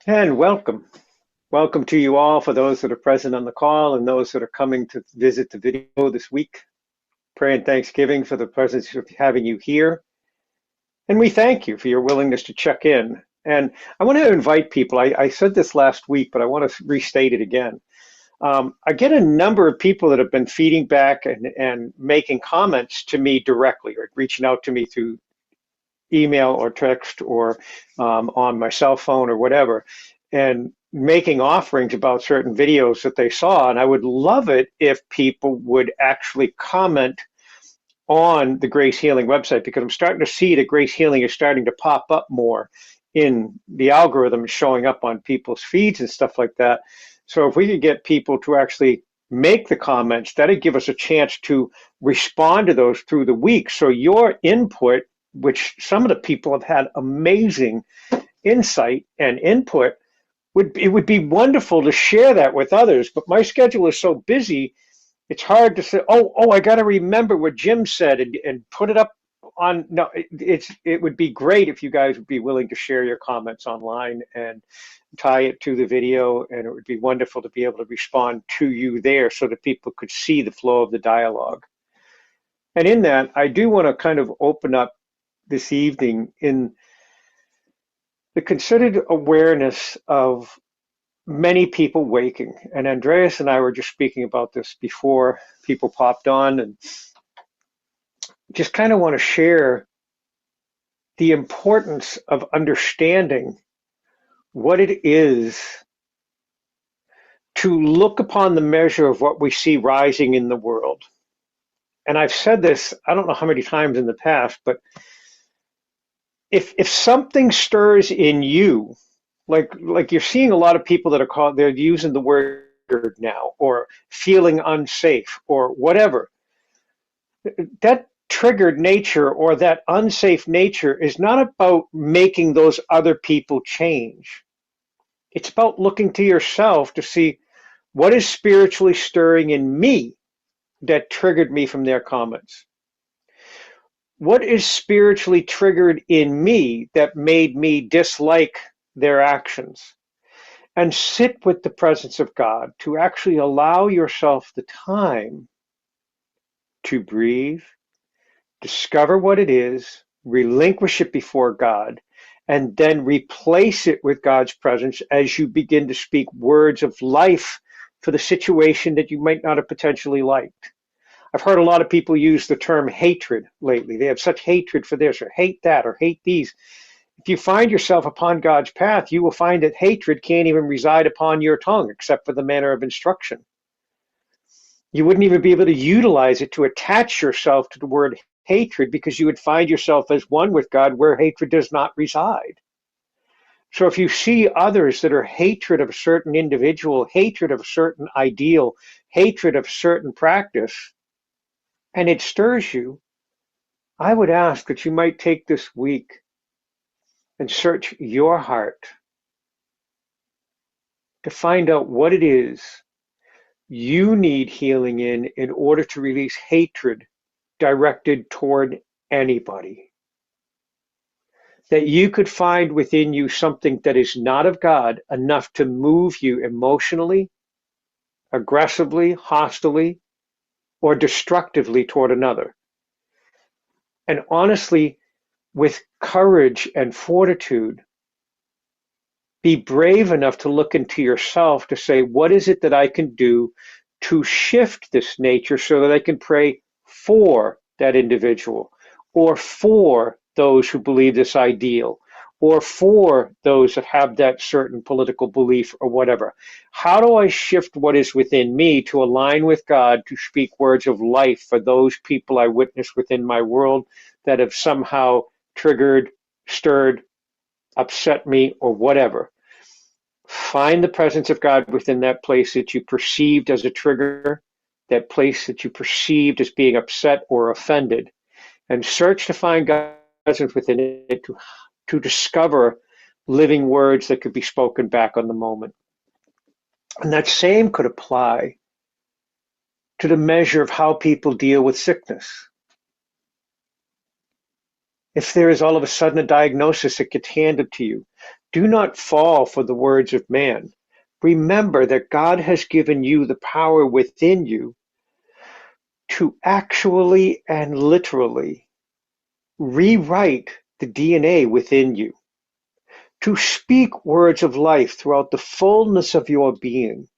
And welcome. Welcome to you all for those that are present on the call and those that are coming to visit the video this week. Praying Thanksgiving for the presence of having you here. And we thank you for your willingness to check in. And I want to invite people. I said this last week, but I want to restate it again. I get a number of people that have been feeding back and making comments to me directly, or reaching out to me through email or text or on my cell phone or whatever, and making offerings about certain videos that they saw. And I would love it if people would actually comment on the Grace Healing website, because I'm starting to see that Grace Healing is starting to pop up more in the algorithm, showing up on people's feeds and stuff like that. So if we could get people to actually make the comments, that'd give us a chance to respond to those through the week. So your input, which some of the people have had amazing insight and input, it would be wonderful to share that with others. But my schedule is so busy, it's hard to say, oh, I got to remember what Jim said and put it up on. No, it would be great if you guys would be willing to share your comments online and tie it to the video, and it would be wonderful to be able to respond to you there so that people could see the flow of the dialogue. And in that, I do want to kind of open up this evening in the considered awareness of many people waking. And Andreas and I were just speaking about this before people popped on, and just kind of want to share the importance of understanding what it is to look upon the measure of what we see rising in the world. And I've said this, I don't know how many times in the past, but if something stirs in you, like you're seeing a lot of people that they're using the word now, or feeling unsafe or whatever, that triggered nature or that unsafe nature is not about making those other people change. It's about looking to yourself to see what is spiritually stirring in me that triggered me from their comments. What is spiritually triggered in me that made me dislike their actions? And sit with the presence of God to actually allow yourself the time to breathe, discover what it is, relinquish it before God, and then replace it with God's presence as you begin to speak words of life for the situation that you might not have potentially liked. I've heard a lot of people use the term hatred lately. They have such hatred for this or hate that or hate these. If you find yourself upon God's path, you will find that hatred can't even reside upon your tongue except for the manner of instruction. You wouldn't even be able to utilize it to attach yourself to the word hatred, because you would find yourself as one with God where hatred does not reside. So if you see others that are hatred of a certain individual, hatred of a certain ideal, hatred of a certain practice, and it stirs you, I would ask that you might take this week and search your heart to find out what it is you need healing in order to release hatred directed toward anybody. That you could find within you something that is not of God enough to move you emotionally, aggressively, hostilely, or destructively toward another. And honestly, with courage and fortitude, be brave enough to look into yourself to say, what is it that I can do to shift this nature so that I can pray for that individual, or for those who believe this ideal, or for those that have that certain political belief or whatever? How do I shift what is within me to align with God to speak words of life for those people I witness within my world that have somehow triggered, stirred, upset me, or whatever? Find the presence of God within that place that you perceived as a trigger, that place that you perceived as being upset or offended, and search to find God's presence within it to discover living words that could be spoken back on the moment. And that same could apply to the measure of how people deal with sickness. If there is all of a sudden a diagnosis that gets handed to you, do not fall for the words of man. Remember that God has given you the power within you to actually and literally rewrite the DNA within you, to speak words of life throughout the fullness of your being.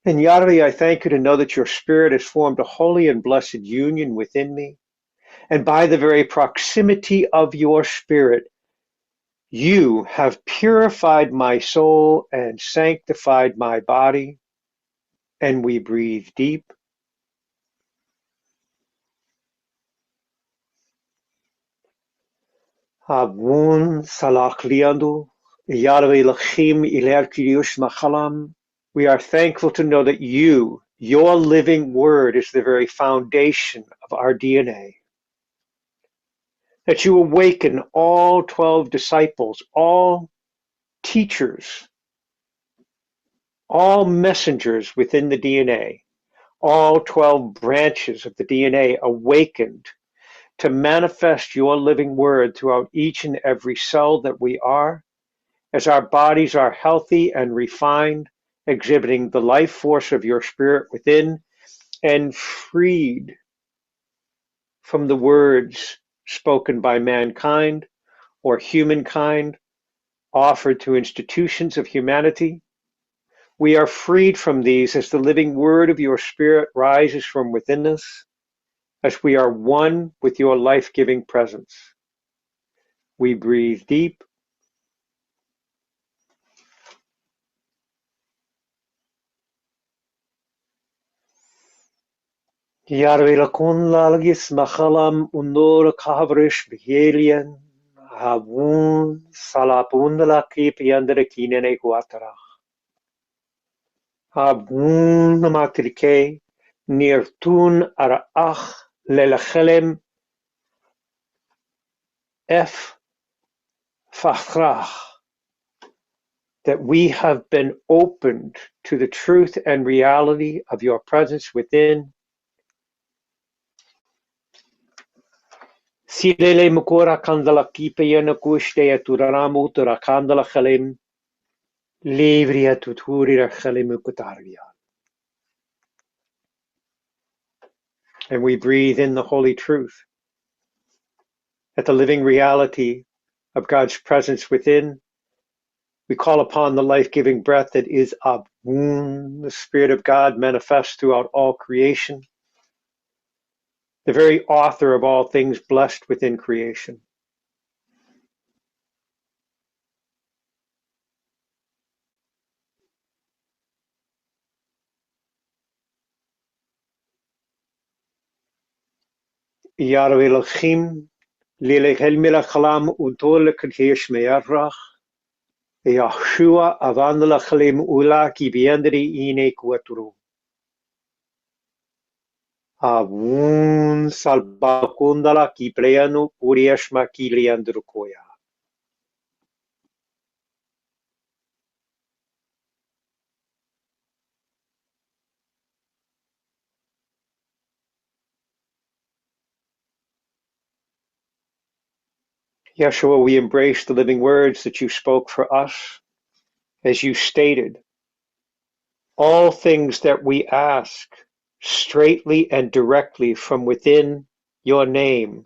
And Yahweh, I thank you to know that your spirit has formed a holy and blessed union within me. And by the very proximity of your spirit, you have purified my soul and sanctified my body. And we breathe deep. Abun salakliandu, Yahweh lachim iler kiriush machalam. We are thankful to know that you, your living word, is the very foundation of our DNA. That you awaken all 12 disciples, all teachers, all messengers within the DNA, all 12 branches of the DNA awakened to manifest your living word throughout each and every cell that we are, as our bodies are healthy and refined, exhibiting the life force of your spirit within, and freed from the words spoken by mankind or humankind offered to institutions of humanity. We are freed from these as the living word of your spirit rises from within us, as we are one with your life-giving presence. We breathe deep. Yarvilakun lalgis machalam unor kavrish behelien havun salapundala kip yandere kinene guatara. Havun matrike nirtun arach lelachelem ef fachrach. That we have been opened to the truth and reality of your presence within. Silele mukora kandala kipe yana kushte aturamu tura kandala khalim livria tuturira khalim ukutaria. And we breathe in the holy truth, at the living reality of God's presence within. We call upon the life-giving breath that is Abun, the Spirit of God manifest throughout all creation, the very author of all things blessed within creation. Yahweh Elohim, Lilechel Milachalam Untol Kadesh Me'arach, Yahshua Avandala Chalim Ula Kibiandri Ine Kuaturu. Avun Salbakundala Kipleanu Uriashma Kiliandrukoya. Yeshua, we embrace the living words that you spoke for us. As you stated, all things that we ask straightly and directly from within your name,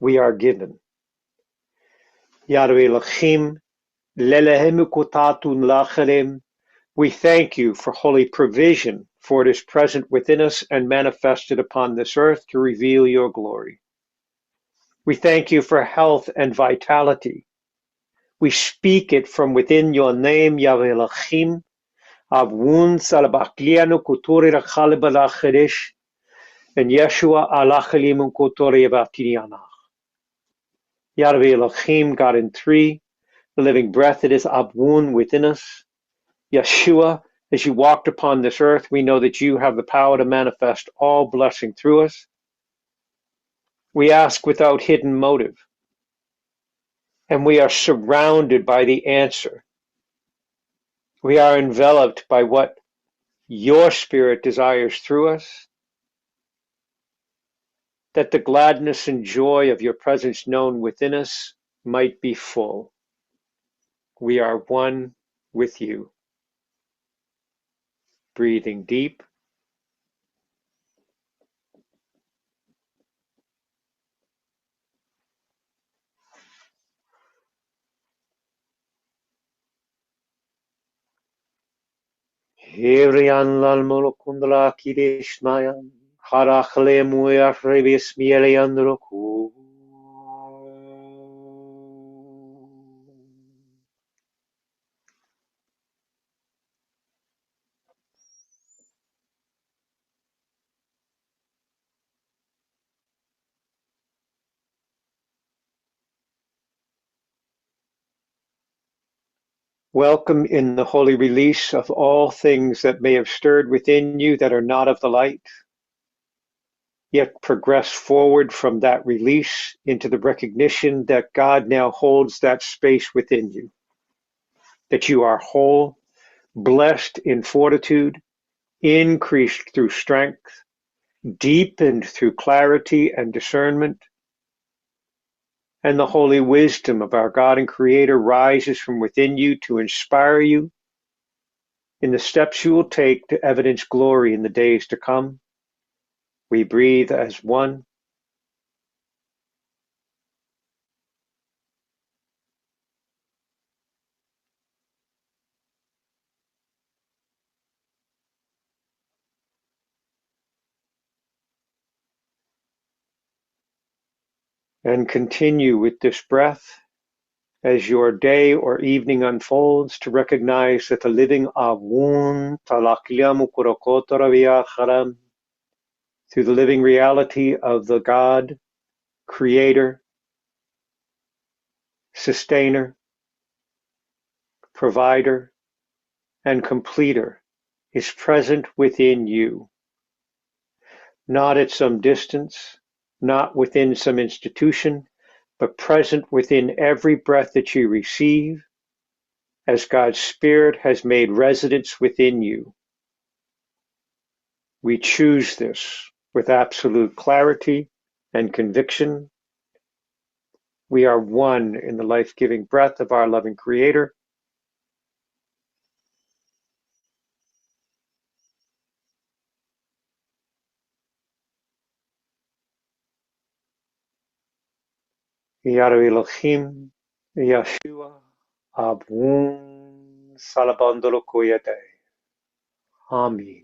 we are given. Yahweh Lachim, Lelehem Kotatun Lachalem. We thank you for holy provision, for it is present within us and manifested upon this earth to reveal your glory. We thank you for health and vitality. We speak it from within your name, Yahweh Lachim, Avun Salabaklianu Kuturi Rakhalibala Chedesh, and Yeshua Alachalim Kuturi Batinianach. Yahweh Lachim, God in three, the living breath that is Avun within us. Yeshua, as you walked upon this earth, we know that you have the power to manifest all blessing through us. We ask without hidden motive, and we are surrounded by the answer. We are enveloped by what your spirit desires through us. that the gladness and joy of your presence known within us might be full. We are one with you. Breathing deep. Hirian lalmolokundala kideshmayan. Harachle muya revis mieleandroku. Welcome in the holy release of all things that may have stirred within you that are not of the light, yet progress forward from that release into the recognition that God now holds that space within you, that you are whole, blessed in fortitude, increased through strength, deepened through clarity and discernment, and the holy wisdom of our God and Creator rises from within you to inspire you in the steps you will take to evidence glory in the days to come. We breathe as one. And continue with this breath as your day or evening unfolds to recognize that the living avun talakliamu kurokotoraviacharam, through the living reality of the God, Creator, Sustainer, Provider, and Completer, is present within you, not at some distance, not within some institution, but present within every breath that you receive, as God's Spirit has made residence within you. We choose this with absolute clarity and conviction. We are one in the life-giving breath of our loving Creator. Yaru Elohim, Yeshua, Abun, Salabandolo Koyate. Amen.